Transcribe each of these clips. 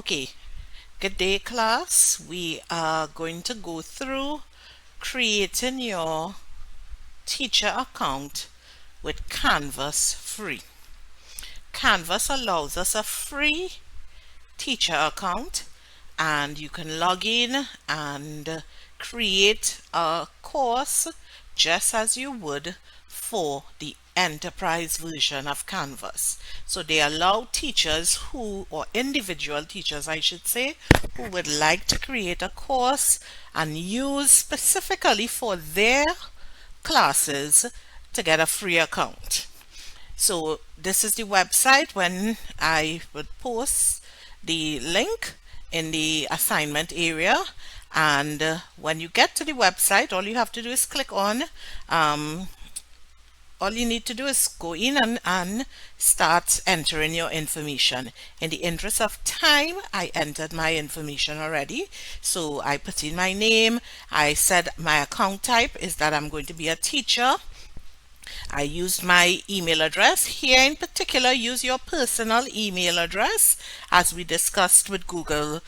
Okay, good day class. We are going to go through creating your teacher account with Canvas free. Canvas allows us a free teacher account and you can log in and create a course just as you would for the enterprise version of Canvas. So they allow teachers or individual teachers I should say, who would like to create a course and use specifically for their classes to get a free account. So this is the website. When I would post the link in the assignment area, and when you get to the website, all you have to do is click on all you need to do is go in and start entering your information. In the interest of time, I entered my information already. So I put in my name. I said my account type is that I'm going to be a teacher. I used my email address. Here in particular, use your personal email address as we discussed with Google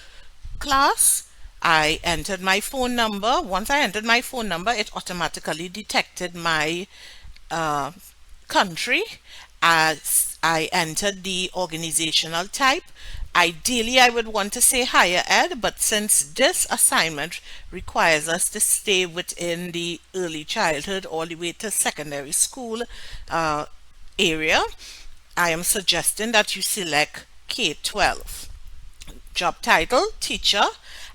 Class. I entered my phone number. Once I entered my phone number, it automatically detected my country as I entered the organizational type. Ideally, I would want to say higher ed, but since this assignment requires us to stay within the early childhood all the way to secondary school area, I am suggesting that you select K-12. Job title, teacher,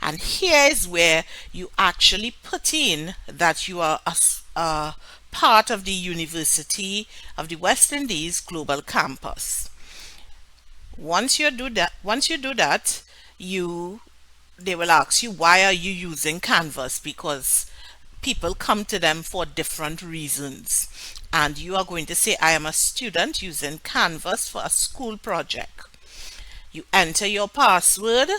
and here is where you actually put in that you are a part of the University of the West Indies Global Campus. Once you do that, they will ask you, why are you using Canvas? Because people come to them for different reasons. And you are going to say, I am a student using Canvas for a school project. You enter your password.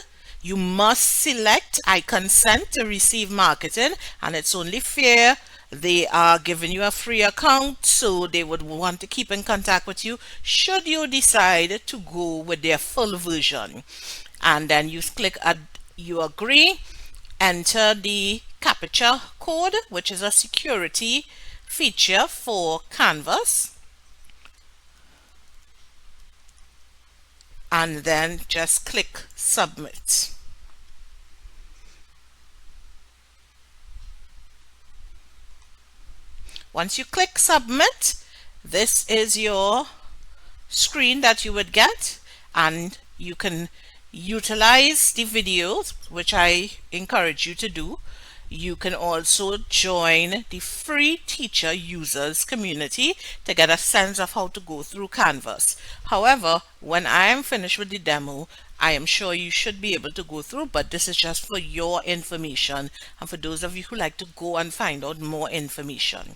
You must select, I consent to receive marketing, and it's only fair. They are giving you a free account, so they would want to keep in contact with you should you decide to go with their full version. And then you click you agree, enter the CAPTCHA code, which is a security feature for Canvas, and then just click submit. Once you click submit, this is your screen that you would get, and you can utilize the videos, which I encourage you to do. You can also join the free teacher users community to get a sense of how to go through Canvas. However, when I am finished with the demo, I am sure you should be able to go through, but this is just for your information and for those of you who like to go and find out more information.